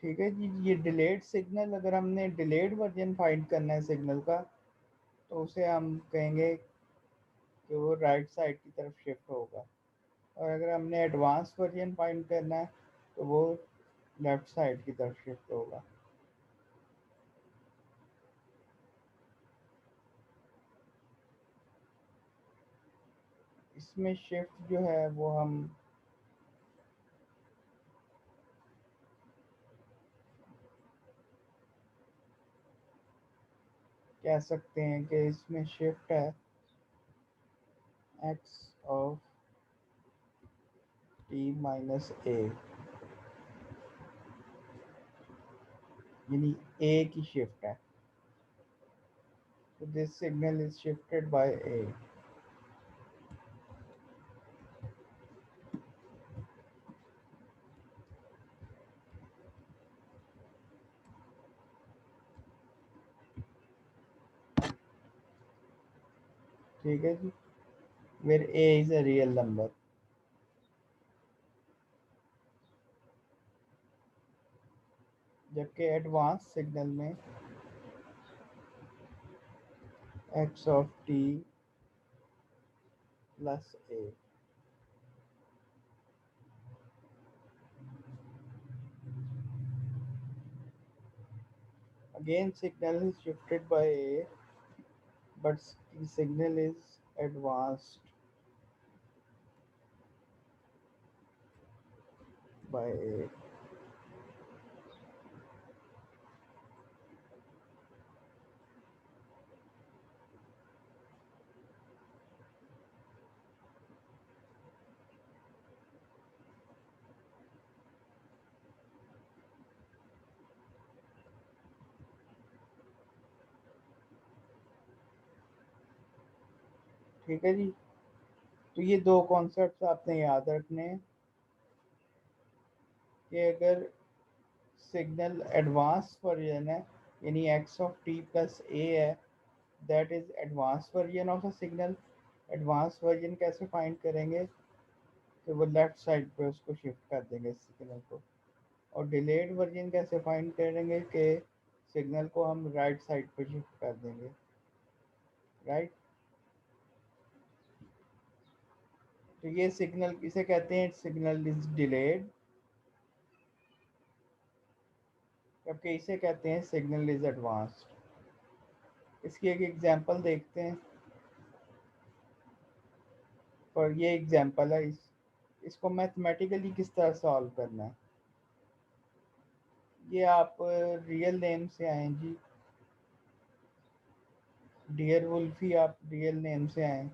ठीक है जी। ये डिलेड सिग्नल, अगर हमने डिलेड वर्जन फाइंड करना है सिग्नल का, तो उसे हम कहेंगे कि वो राइट साइड की तरफ शिफ्ट होगा, और अगर हमने एडवांस वर्जन फाइंड करना है तो वो लेफ्ट साइड की तरफ शिफ्ट होगा। इसमें शिफ्ट जो है वो हम कह सकते हैं कि इसमें शिफ्ट है x of t minus a, यानी a की शिफ्ट है। तो this signal is shifted by a। ठीक है जी, where a is a real number। जबकि एडवांस सिग्नल में x of t plus a। Again signal is shifted by a, but the signal is advanced by a। ठीक है जी। तो ये दो कॉन्सेप्ट आपने याद रखने हैं कि अगर सिग्नल एडवांस वर्जन है, यानी x of t plus a है, that is advance version of a signal. Advance version कैसे फाइंड करेंगे कि वो लेफ्ट साइड पे उसको शिफ्ट कर देंगे सिग्नल को। और डिलेड वर्जन कैसे फाइंड करेंगे कि सिग्नल को हम राइट साइड पे शिफ्ट कर देंगे, राइट। तो ये सिग्नल इसे कहते हैं सिग्नल इज डिलेड, जबकि इसे कहते हैं सिग्नल इज एडवांस्ड। इसकी एक एग्जांपल देखते हैं। और ये एग्जांपल है, इसको मैथमेटिकली किस तरह सॉल्व करना है। ये आप रियल नेम से आए जी, डियर वुल्फी, आप रियल नेम से आए।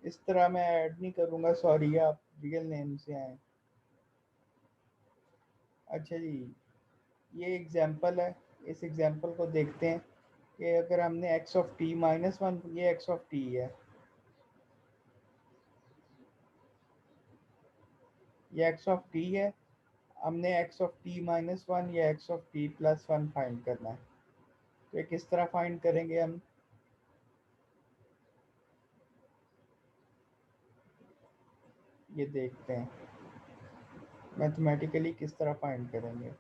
इस तरह मैं ऐड नहीं करूँगा, सॉरी, आप रियल नेम से आए। अच्छा जी, ये एग्जांपल है। इस एग्जांपल को देखते हैं कि अगर हमने x of t minus one, ये x ऑफ t है, ये x ऑफ t है। हमने x of t minus one या x of t plus one find करना है। तो ये किस तरह फाइंड करेंगे हम, ये देखते हैं मैथमेटिकली किस तरह फाइंड करेंगे।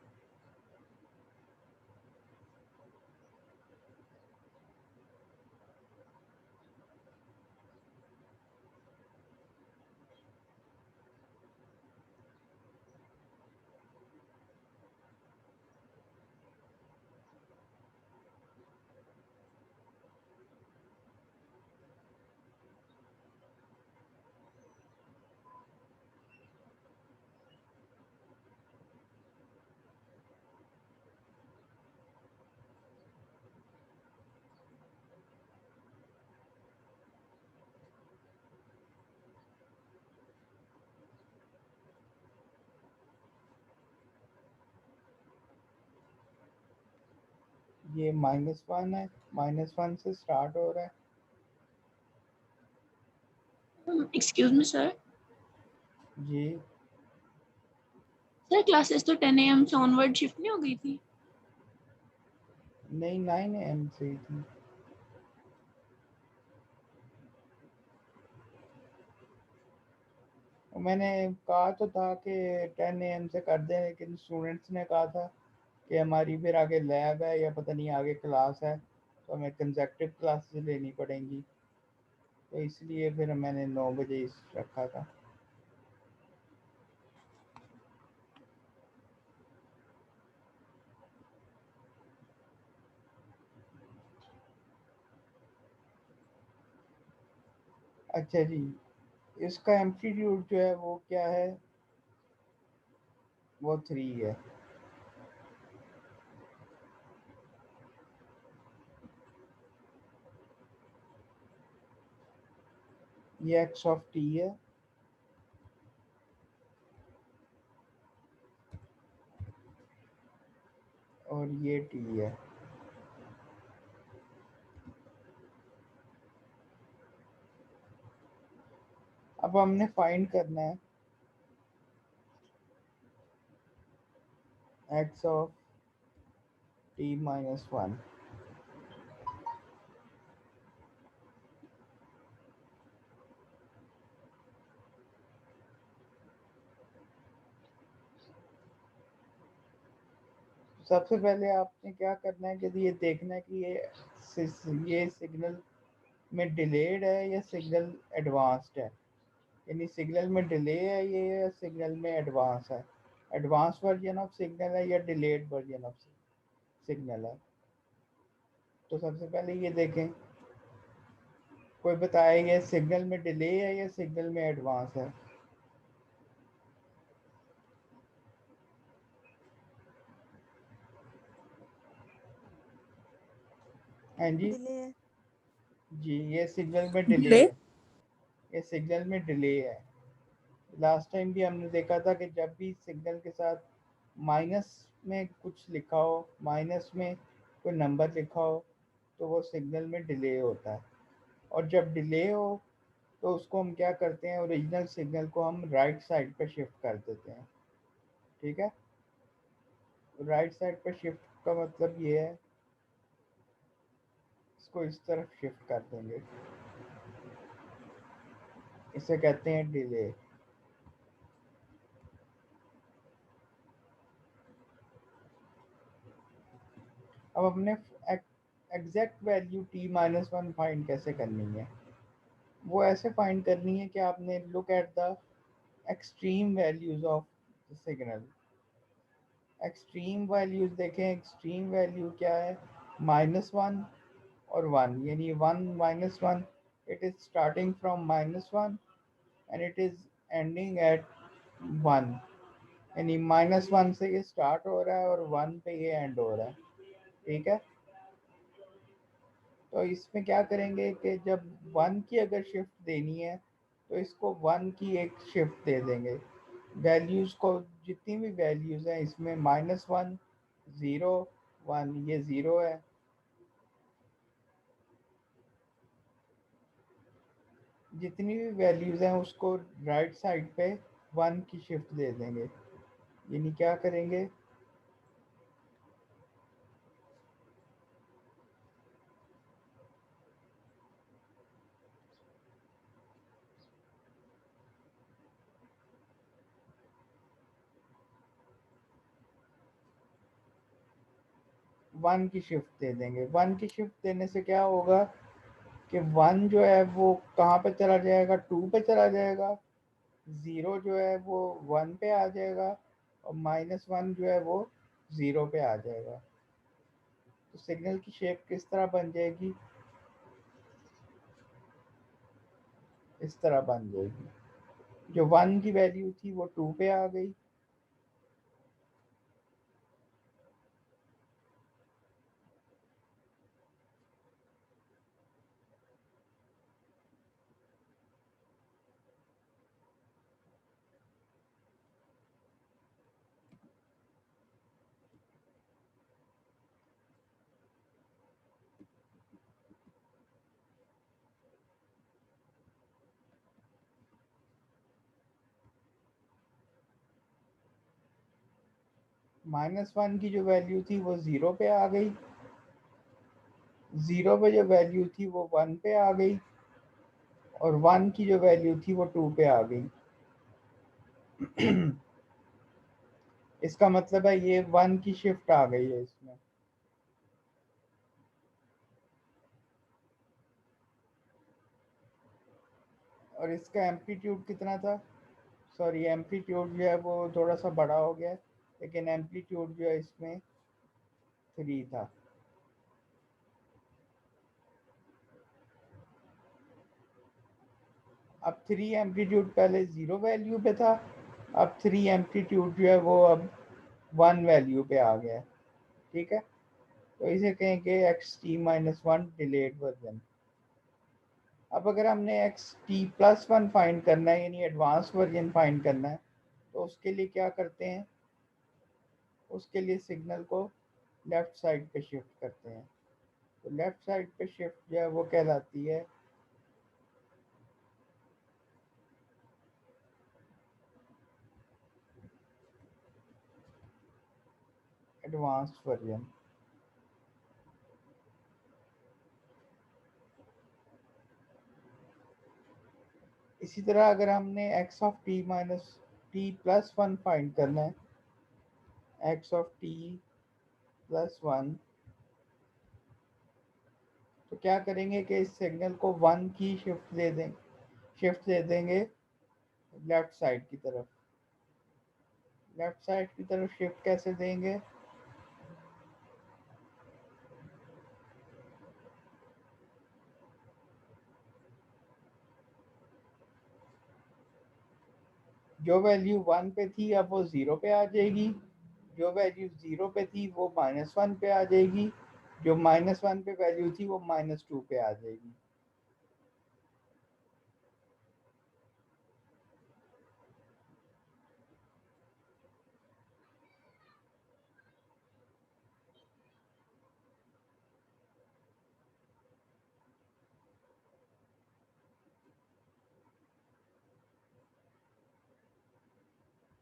ये माइनस वन है, माइनस वन से स्टार्ट हो रहा है। Excuse me sir. जी सर क्लासेस तो 10 AM से ऑनवर्ड शिफ्ट नहीं हो गई थी? नहीं 9 AM से ही थी। मैंने कहा तो था कि 10 AM से कर दें, लेकिन स्टूडेंट्स ने कहा था कि हमारी फिर आगे लैब है या पता नहीं आगे क्लास है, तो हमें कंसेक्टिव क्लासेस लेनी पड़ेंगी, तो इसलिए फिर मैंने 9 बजे रखा था। अच्छा जी, इसका एम्पलीट्यूड जो है वो क्या है? वो 3 है। ये एक्स ऑफ टी है और ये टी है। अब हमने फाइंड करना है एक्स ऑफ t-1। सबसे पहले आपने क्या करना है कि ये देखना है कि ये सिग्नल में डिलेड है या सिग्नल एडवांस्ड है, यानी सिग्नल में डिले है ये या सिग्नल में एडवांस है, एडवांस वर्जन ऑफ सिग्नल है या डिलेड वर्जन ऑफ सिग्नल है। तो सबसे पहले ये देखें, कोई बताए ये सिग्नल में डिले है या सिग्नल में एडवांस है। हाँ जी। डिले है। जी, ये सिग्नल में डिले डिले। है, ये सिग्नल में डिले है। लास्ट टाइम भी हमने देखा था कि जब भी सिग्नल के साथ माइनस में कुछ लिखा हो, माइनस में कोई नंबर लिखा हो, तो वो सिग्नल में डिले होता है। और जब डिले हो तो उसको हम क्या करते हैं, ओरिजिनल सिग्नल को हम राइट साइड पे शिफ्ट कर देते हैं। ठीक है, राइट साइड पे शिफ्ट का मतलब ये है, इसको इस तरफ शिफ्ट कर देंगे, इसे कहते हैं डिले। अब हमने एग्जैक्ट वैल्यू t-1 फाइंड कैसे करनी है? वो ऐसे फाइंड करनी है कि आपने look at the extreme values of the signal. Extreme values देखें, एक्सट्रीम वैल्यू क्या है? -1 और 1, यानी 1 - 1, it is starting from -1 and it is ending eight 1, यानी -1 से ये स्टार्ट हो रहा है और 1 पे ये एंड हो रहा है। ठीक है, तो इसमें क्या करेंगे कि जब 1 की अगर शिफ्ट देनी है तो इसको 1 की एक शिफ्ट दे देंगे। वैल्यूज़ को, जितनी भी वैल्यूज़ हैं इसमें -1, 0, 1, ये 0 है, जितनी भी वैल्यूज़ हैं उसको राइट साइड पे 1 की शिफ्ट दे देंगे। यानी क्या करेंगे, 1 की शिफ्ट दे देंगे। 1 की शिफ्ट देने से क्या होगा कि 1 जो है वो कहाँ पे चला जाएगा, 2 पे चला जाएगा, 0 जो है वो 1 पे आ जाएगा और -1 जो है वो 0 पे आ जाएगा। तो सिग्नल की शेप किस तरह बन जाएगी? इस तरह बन जाएगी। जो 1 की वैल्यू थी वो 2 पे आ गई, -1 की जो वैल्यू थी वो 0 पे आ गई 0 पे जो वैल्यू थी वो 1 पे आ गई और 1 की जो वैल्यू थी वो 2 पे आ गई। इसका मतलब है ये 1 की शिफ्ट आ गई है इसमें। और इसका एम्पलीट्यूड कितना था? सॉरी, एम्पलीट्यूड जो है वो थोड़ा सा बड़ा हो गया है, लेकिन एम्पलीट्यूड जो है इसमें 3 था। अब 3 एम्पलीट्यूड पहले 0 वैल्यू पे था, अब 3 एम्पलीट्यूड जो है वो अब 1 वैल्यू पे आ गया है। ठीक है, तो इसे कहेंगे x T minus one delayed version. अब अगर हमने x T plus one find करना है, यानी एडवांस वर्जन फाइंड करना है, तो उसके लिए क्या करते हैं? उसके लिए सिग्नल को लेफ्ट साइड पे शिफ्ट करते हैं। तो लेफ्ट साइड पे शिफ्ट जो है वो कहलाती है एडवांस वर्जन। इसी तरह अगर हमने x of T minus T plus one find करना है, X of T plus one, तो क्या करेंगे कि इस सिग्नल को 1 की शिफ्ट दे देंगे लेफ्ट साइड की तरफ। लेफ्ट साइड की तरफ शिफ्ट कैसे देंगे? जो वैल्यू 1 पे थी अब वो 0 पे आ जाएगी, जो वैल्यू 0 पे थी वो -1 पे आ जाएगी, जो -1 पे वैल्यू थी वो -2 पे आ जाएगी।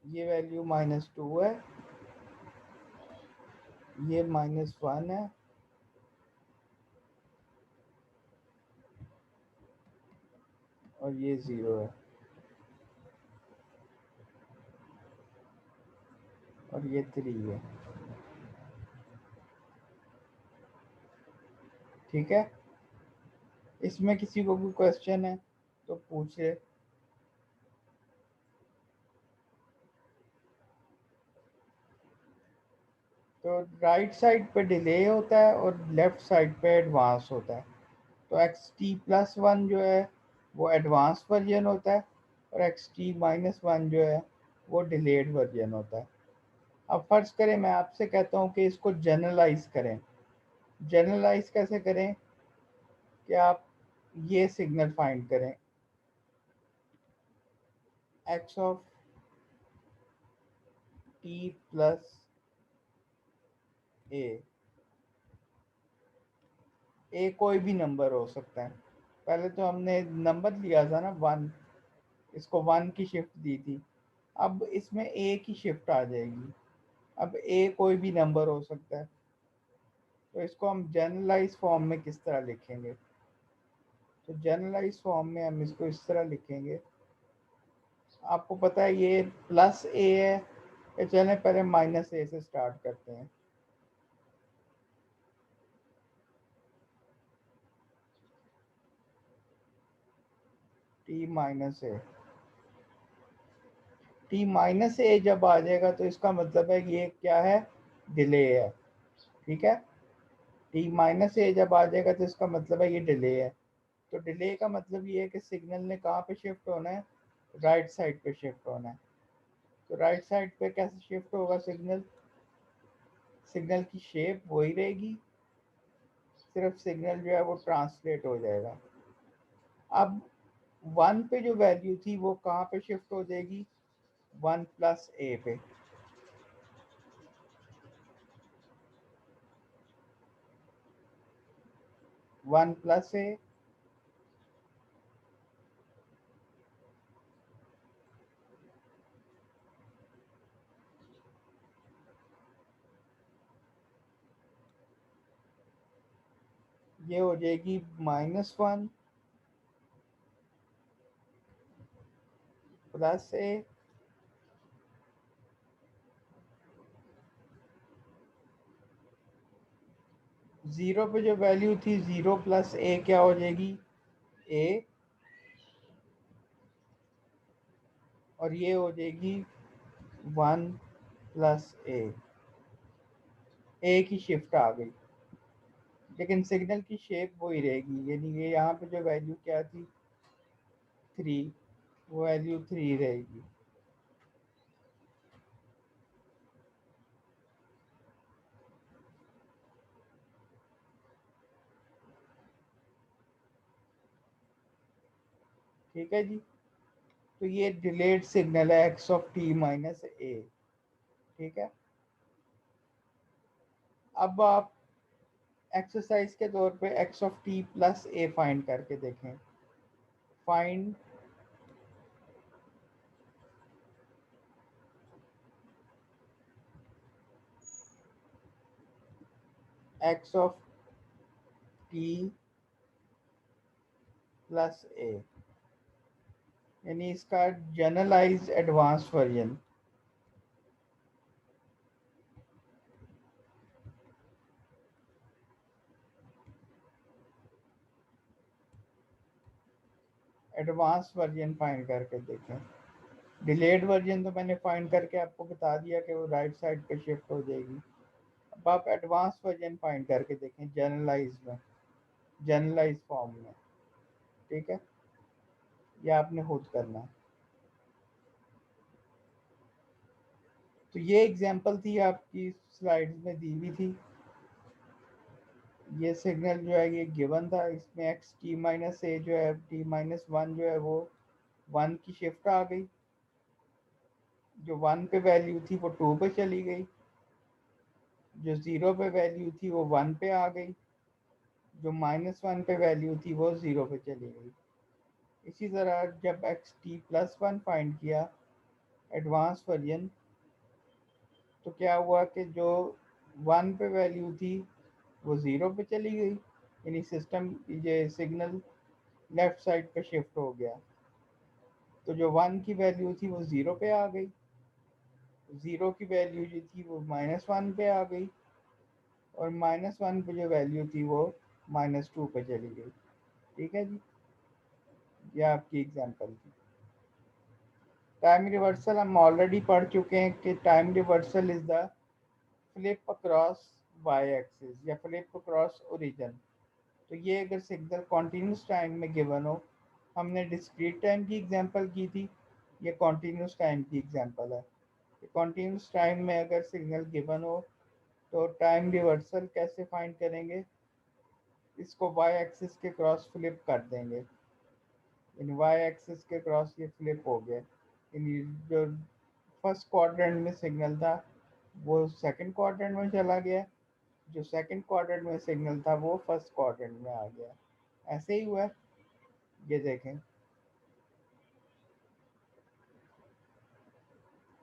ये वैल्यू -2 है, ये -1 है, और ये 0 है, और ये 3 है। ठीक है, इसमें किसी को भी क्वेश्चन है तो पूछे। तो राइट साइड पे डिले होता है और लेफ्ट साइड पे एडवांस होता है। तो एक्स टी प्लस वन जो है वो एडवांस वर्जन होता है, और एक्स टी माइनस वन जो है वो डिलेड वर्जन होता है। अब फर्ज करें मैं आपसे कहता हूँ कि इसको जनरलाइज करें। जनरलाइज कैसे करें? कि आप ये सिग्नल फाइंड करें, एक्स ऑफ टी प्लस ए। ए कोई भी नंबर हो सकता है। पहले तो हमने नंबर लिया था ना 1, इसको 1 की शिफ्ट दी थी, अब इसमें ए की शिफ्ट आ जाएगी। अब ए कोई भी नंबर हो सकता है, तो इसको हम जनरलाइज फॉर्म में किस तरह लिखेंगे? तो जनरलाइज फॉर्म में हम इसको इस तरह लिखेंगे। आपको पता है ये प्लस ए है, तो चलें पहले माइनस ए से स्टार्ट करते हैं। टी माइनस ए, टी माइनस ए जब आ जाएगा तो इसका मतलब है ये क्या है? डिले है। ठीक है, टी माइनस ए जब आ जाएगा तो इसका मतलब है ये डिले है। तो डिले का मतलब ये है कि सिग्नल ने कहाँ पे शिफ्ट होना है? राइट साइड पे शिफ्ट होना है। तो राइट साइड पे कैसे शिफ्ट होगा सिग्नल? सिग्नल की शेप वही रहेगी, सिर्फ सिग्नल जो है वो ट्रांसलेट हो जाएगा। अब 1 पे जो वैल्यू थी वो कहाँ पे शिफ्ट हो जाएगी? 1 प्लस ए पे। 1 प्लस ए, ये हो जाएगी -1 प्लस ए, जीरो पे जो वैल्यू थी 0 प्लस ए क्या हो जाएगी ए, और ये हो जाएगी 1 प्लस ए की शिफ्ट आ गई, लेकिन सिग्नल की शेप वही रहेगी, यानी ये यहाँ पे जो वैल्यू क्या थी 3, वो वैल्यू 3 रहेगी। ठीक है जी, तो ये डिलेड सिग्नल है X of T minus A. ठीक है, अब आप एक्सरसाइज के तौर पे X of T plus A find करके देखें। Find X of T plus A, यानी इसका generalise advance version. Advance version find करके देखें। डिलेड वर्जन तो मैंने फाइंड करके आपको बता दिया कि वो राइट साइड पे शिफ्ट हो जाएगी। अब आप एडवांस वर्जन फाइंड करके देखें जनरलाइज में, जनरलाइज फॉर्म में। ठीक है, ये आपने खुद करना है। तो ये एग्जांपल थी आपकी स्लाइड्स में दी हुई थी। ये सिग्नल जो है ये गिवन था, इसमें एक्स टी माइनस ए जो है t-1 जो है वो 1 की शिफ्ट आ गई, जो 1 पे वैल्यू थी वो 2 पे चली गई, जो 0 पे वैल्यू थी वो 1 पे आ गई, जो -1 पे वैल्यू थी वो 0 पे चली गई। इसी तरह जब एक्स टी प्लस 1 फाइंड किया एडवांस वर्जन, तो क्या हुआ कि जो 1 पे वैल्यू थी वो 0 पे चली गई, यानी सिस्टम ये सिग्नल लेफ्ट साइड पे शिफ्ट हो गया। तो जो 1 की वैल्यू थी वो 0 पे आ गई, 0 की वैल्यू जो थी वो -1 पे आ गई, और -1 पे जो वैल्यू थी वो -2 पे चली गई। ठीक है जी, ये आपकी एग्जांपल थी। टाइम रिवर्सल हम ऑलरेडी पढ़ चुके हैं कि time reversal is the flip across Y axis या फ्लिप अक्रॉस ओरिजिन। तो ये अगर सिग्नल कॉन्टीन्यूस टाइम में गिवन हो, हमने डिस्क्रीट टाइम की एग्जांपल की थी, ये कॉन्टीन्यूस टाइम की एग्जांपल है। कॉन्टीन्यूस टाइम में अगर सिग्नल गिवन हो तो टाइम रिवर्सल कैसे फाइंड करेंगे, इसको वाई एक्सिस के क्रॉस फ्लिप कर देंगे, इन वाई एक्सिस के क्रॉस ये फ्लिप हो गया, इन जो फर्स्ट क्वाड्रेंट में सिग्नल था वो सेकंड क्वाड्रेंट में चला गया, जो सेकंड क्वाड्रेंट में सिग्नल था वो फर्स्ट क्वाड्रेंट में आ गया। ऐसे ही हुआ है, ये देखें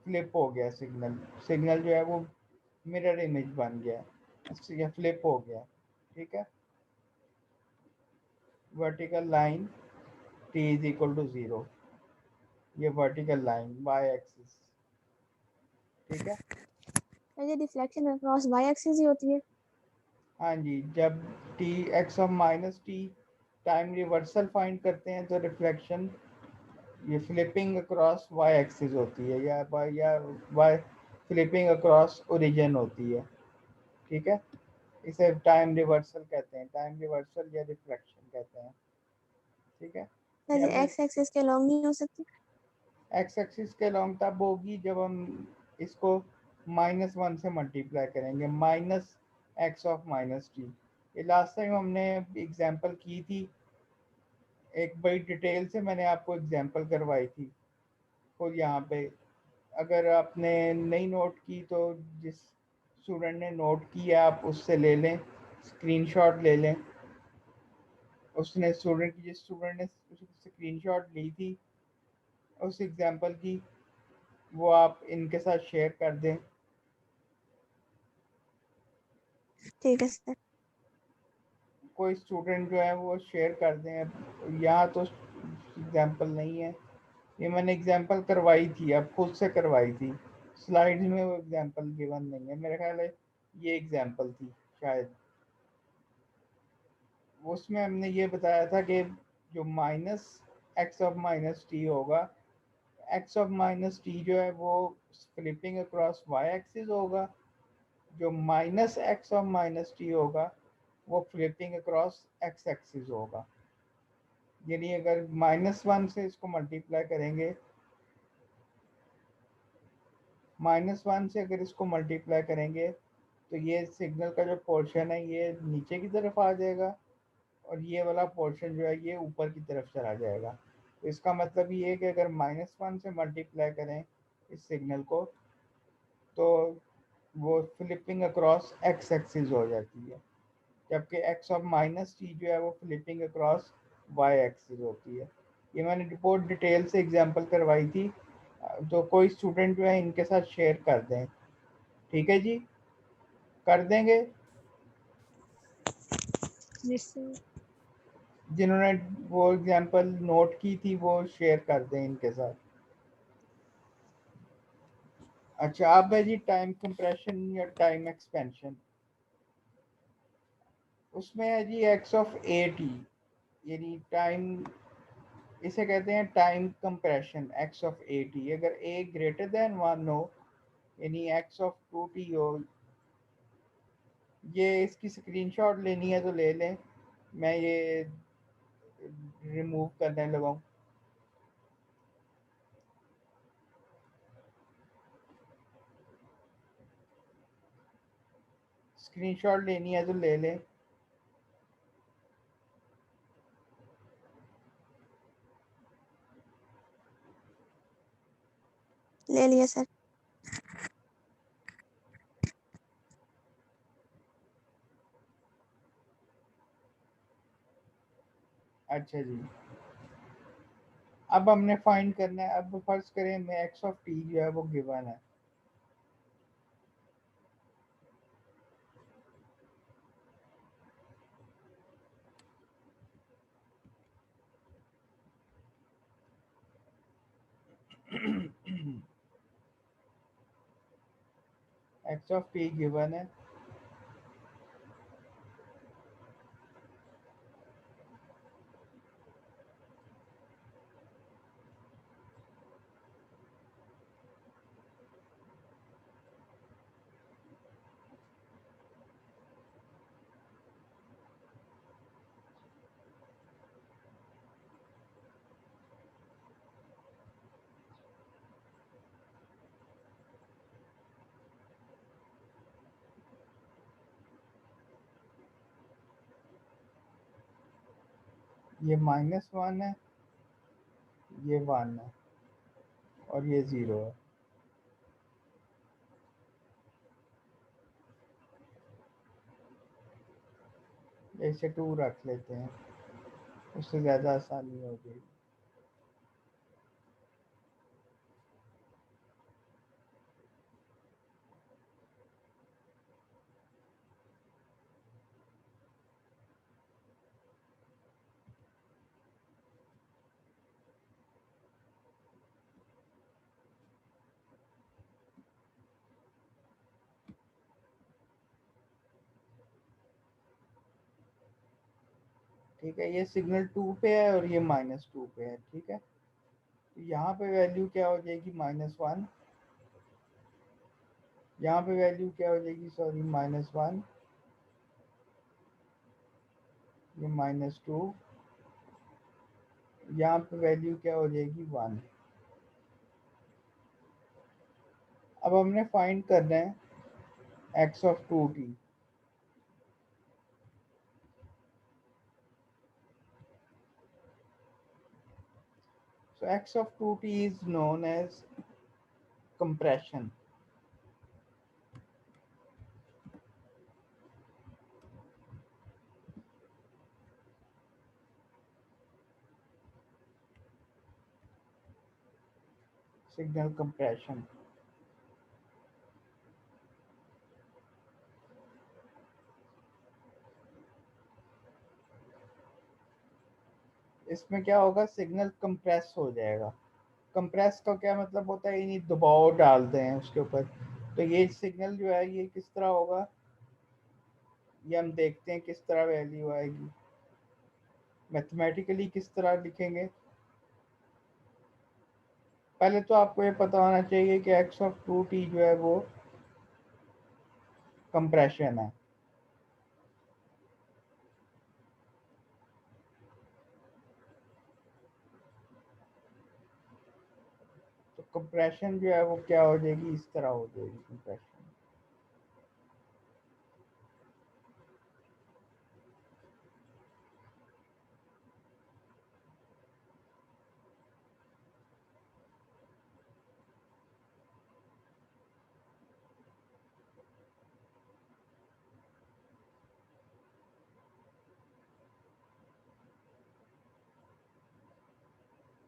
फ्लिप हो गया सिग्नल, सिग्नल जो है वो मिरर इमेज बन गया, ये फ्लिप हो गया। ठीक है, vertical line t is equal to 0, ये वर्टिकल लाइन वाई एक्सिस। ठीक है, ये डिफ्लेक्शन अक्रॉस वाई एक्सिस ही होती है। हाँ जी, जब t x of minus T time reversal find करते हैं तो रिफ्लेक्शन ये फ्लिपिंग अक्रॉस वाई एक्सिस होती है, या वाई फ्लिपिंग अक्रॉस ओरिजिन होती है। ठीक है, इसे टाइम रिवर्सल कहते हैं, टाइम रिवर्सल या रिफ्लेक्शन कहते हैं। ठीक है, ये हमने एक्स एक्सिस के लॉन्ग नहीं हो सकती। एक्स एक्सिस के लॉन्ग तब होगी जब हम इसको -1 से मल्टीप्लाई करेंगे, minus x of minus T. ये लास्ट टाइम हमने एग्जांपल की थी, एक बड़ी डिटेल से मैंने आपको एग्जांपल करवाई थी। और यहाँ पे अगर आपने नहीं नोट की तो जिस स्टूडेंट ने नोट किया आप उससे ले लें, स्क्रीनशॉट ले लें। उसने स्टूडेंट की, जिस स्टूडेंट ने स्क्रीनशॉट ली थी उस एग्जांपल की, वो आप इनके साथ शेयर कर दें। ठीक है सर। कोई स्टूडेंट जो है वो शेयर कर दें। यहाँ तो एग्जांपल नहीं है, ये मैंने एग्जांपल करवाई थी, अब खुद से करवाई थी, स्लाइड्स में वो एग्जांपल गिवन नहीं है। मेरा ख्याल है ये एग्जांपल थी शायद। उसमें हमने ये बताया था कि जो minus x of minus T होगा, एक्स ऑफ माइनस टी जो है वो फ्लिपिंग अक्रॉस वाई एक्सिस होगा, जो minus x of minus T होगा वो फ्लिपिंग अक्रॉस एक्स एक्सिस होगा। यानी अगर -1 से इसको मल्टीप्लाई करेंगे, -1 से अगर इसको मल्टीप्लाई करेंगे तो ये सिग्नल का जो पोर्शन है ये नीचे की तरफ आ जाएगा और ये वाला पोर्शन जो है ये ऊपर की तरफ चला जाएगा। तो इसका मतलब ये है कि अगर -1 से मल्टीप्लाई करें इस सिग्नल को तो वो फ्लिपिंग अक्रॉस एक्स एक्सिस हो जाती है, जबकि एक्स ऑफ माइनस टी जो है वो फ्लिपिंग अक्रॉस वाई एक्सिस होती है। ये मैंने बहुत डिटेल से एग्जांपल करवाई थी, तो कोई स्टूडेंट जो है इनके साथ शेयर कर दें। ठीक है जी, कर देंगे। जिससे जिन्होंने वो एग्जांपल नोट की थी वो शेयर कर दें इनके साथ। अच्छा, अब है जी टाइम कंप्रेशन या टाइम एक्सपेंशन। उसमें है जी एक्स ऑफ ए टी, यानी टाइम, इसे कहते हैं time compression x of A T. अगर ए ग्रेटर देन 1 हो यानी एक्स ऑफ 2 टी हो, ये इसकी स्क्रीनशॉट लेनी है तो ले लें, मैं ये रिमूव करने लगा हूँ। स्क्रीनशॉट लेनी है तो ले लें। ले लिया सर। अच्छा जी, अब हमने फाइंड करना है। अब फर्ज करें मैं एक्स ऑफ टी जो है वो गिवन है, एक्स ऑफ टी गिवन है। ये -1 है, ये 1 है और ये 0 है। इसे 2 रख लेते हैं, उससे ज़्यादा आसानी हो गई। ठीक है, ये सिग्नल 2 पे है और ये -2 पे है। ठीक है, तो यहाँ पे वैल्यू क्या हो जाएगी -1, यहाँ पे वैल्यू क्या हो जाएगी, सॉरी -1, ये -2, यहाँ पे वैल्यू क्या हो जाएगी 1। अब हमने फाइंड करना है X of 2 T. So x of 2t is known as compression. Signal compression. इसमें क्या होगा, सिग्नल कंप्रेस हो जाएगा। कंप्रेस का क्या मतलब होता है, यानी दबाव डालते हैं उसके ऊपर। तो ये सिग्नल जो है ये किस तरह होगा, ये हम देखते हैं किस तरह वैल्यू आएगी, मैथमेटिकली किस तरह लिखेंगे। पहले तो आपको ये पता होना चाहिए कि एक्स ऑफ टू टी जो है वो कंप्रेशन है। तो कंप्रेशन जो है वो क्या हो जाएगी, इस तरह हो जाएगी कंप्रेशन।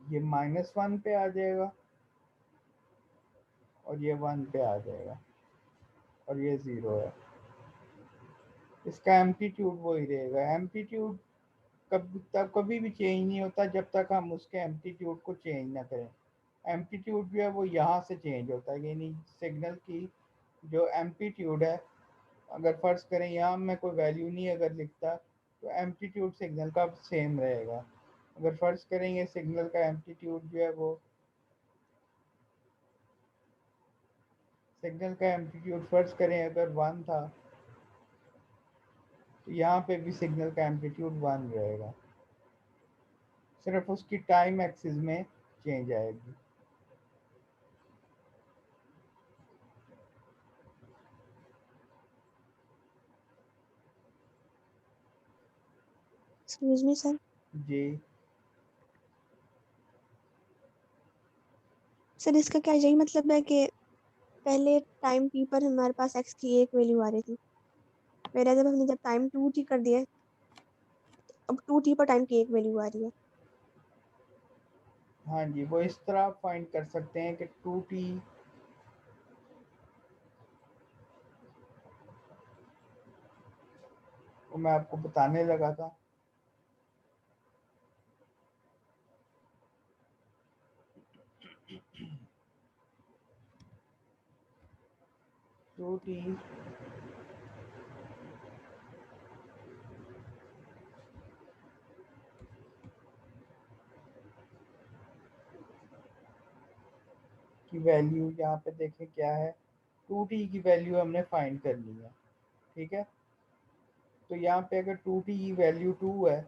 ये -1 पे आ जाएगा और ये 1 पे आ जाएगा और ये 0 है। इसका एम्पलीट्यूड वही रहेगा। एम्पलीट्यूड कभी भी चेंज नहीं होता जब तक हम उसके एम्पलीट्यूड को चेंज ना करें। एम्पलीट्यूड जो है वो यहाँ से चेंज होता है, यानी सिग्नल की जो एम्पलीट्यूड है, अगर फर्ज करें यहाँ मैं कोई वैल्यू नहीं अगर लिखता तो एम्पलीट्यूड सिग्नल का सेम रहेगा। अगर फर्ज करें ये सिग्नल का एम्पलीट्यूड जो है वो, सिग्नल का एम्पलीट्यूड फर्ज करें अगर 1 था तो यहाँ पे भी सिग्नल का एम्पलीट्यूड 1 रहेगा, सिर्फ उसकी टाइम एक्सिस में चेंज आएगी। Excuse me sir. जी सर इसका क्या यही मतलब है कि पहले टाइम टी पर हमारे पास एक्स की एक वैल्यू आ रही थी, फिर जब हमने जब टाइम टू टी कर दिया, अब टू टी पर टाइम की एक वैल्यू आ रही है। हाँ जी, वो इस तरह फाइंड कर सकते हैं कि 2t, वो मैं आपको बताने लगा था। 2t की वैल्यू यहाँ पे देखें क्या है, 2t की वैल्यू हमने फाइंड करनी है। ठीक है, तो यहाँ पे अगर 2t की वैल्यू 2 है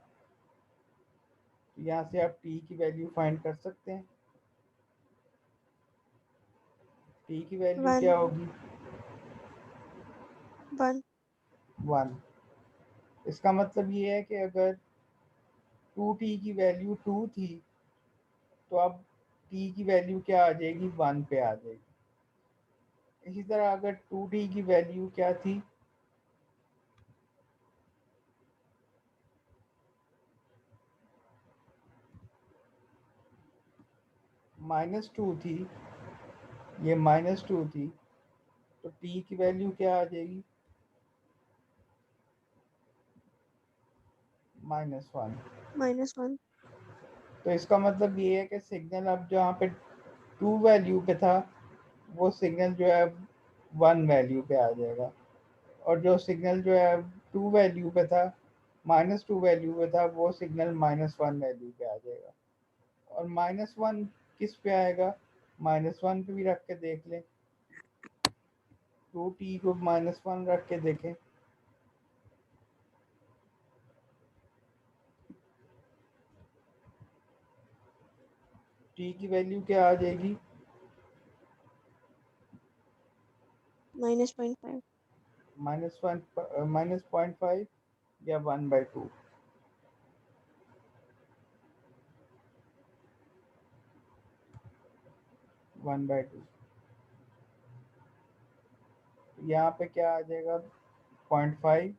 तो यहाँ से आप t की वैल्यू फाइंड कर सकते हैं। t की वैल्यू वन। क्या होगी, वन। 1। इसका मतलब ये है कि अगर 2t की वैल्यू 2 थी तो अब t की वैल्यू क्या आ जाएगी, 1 पे आ जाएगी। इसी तरह अगर 2t की वैल्यू क्या थी, -2 थी, ये -2 थी, तो t की वैल्यू क्या आ जाएगी, -1। -1। तो इसका मतलब ये है कि सिग्नल अब जहाँ पे 2 वैल्यू पे था वो सिग्नल जो है 1 वैल्यू पे आ जाएगा, और जो सिग्नल जो है 2 वैल्यू पे था, -2 वैल्यू पे था, वो सिग्नल -1 वैल्यू पे आ जाएगा। और -1 किस पे आएगा, -1 पे भी रख के देख लें, 2t को -1 रख के देखें, t की वैल्यू क्या आ जाएगी, -0.5। -0.5 या 1/2, 1/2। यहाँ पे क्या आ जाएगा, 0.5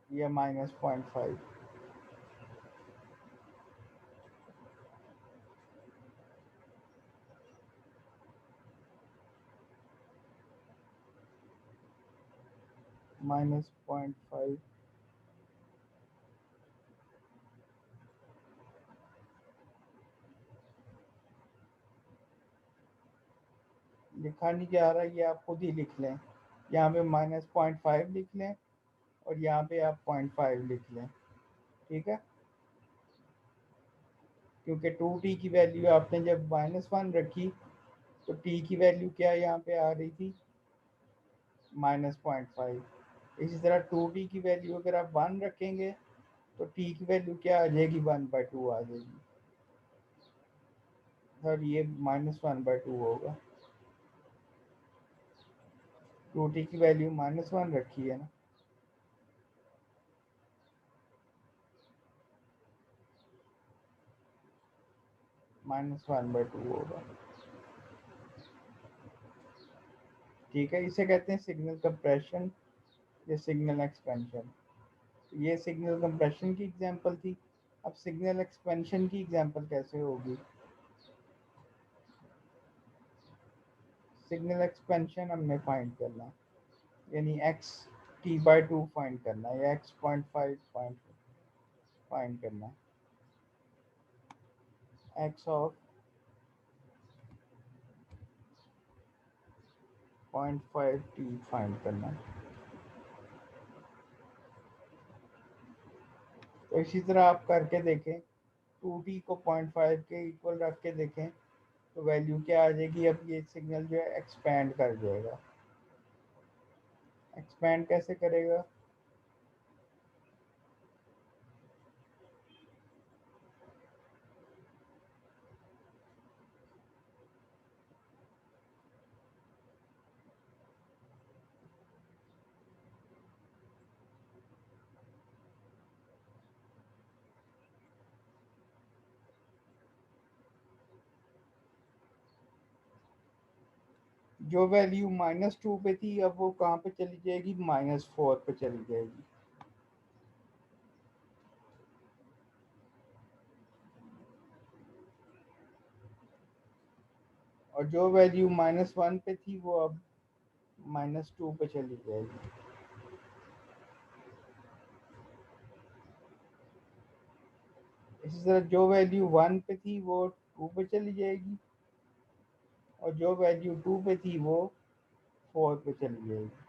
या -0.5। -0.5 लिखा नहीं जा रहा, ये आप खुद ही लिख लें। यहाँ पे -0.5 लिख लें और यहाँ पे आप 0.5 लिख लें, ठीक है। क्योंकि 2t की वैल्यू आपने जब -1 रखी तो t की वैल्यू क्या यहाँ पे आ रही थी, -0.5। इसी तरह 2t की वैल्यू अगर आप 1 रखेंगे तो t की वैल्यू क्या आ जाएगी, 1/2 आ जाएगी। सर ये -1/2 होगा, 2t की वैल्यू -1 रखी है ना। -1/2 होगा, ठीक है। इसे कहते हैं सिग्नल कंप्रेशन या सिग्नल एक्सपेंशन। ये सिग्नल कंप्रेशन की एग्जांपल थी। अब सिग्नल एक्सपेंशन की एग्जांपल कैसे होगी। सिग्नल एक्सपेंशन हमने फाइंड करना, यानी xt/2 फाइंड करना है या x.5 फाइंड करना है। x ऑफ 0.5t फाइंड करना है। तो इसी तरह आप करके देखें, 2t को 0.5 के इक्वल रख के देखें तो वैल्यू क्या आ जाएगी। अब ये सिग्नल जो है एक्सपैंड कर जाएगा। एक्सपैंड कैसे करेगा, जो वैल्यू -2 पे थी अब वो कहाँ पे चली जाएगी, -4 पे चली जाएगी। और जो वैल्यू -1 पे थी वो अब -2 पे चली जाएगी। इसी तरह जो वैल्यू 1 पे थी वो 2 पे चली जाएगी और जो वैल्यू 2 पे थी वो 4 पे चली जाएगी।